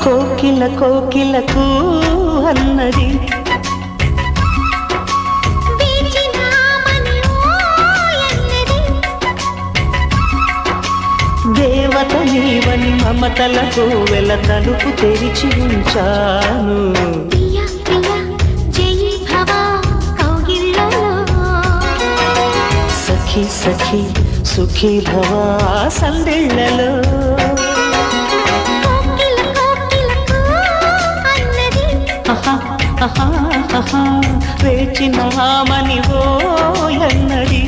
కోకిల కోకిలకు అన్నది దేవత నీవని మమతలకు వెల తలుపు తెరిచి ఉంచాను. సఖీ సఖీ సుఖీ భవ సందిళ్ళలో వేచిన మనివో ఎన్నది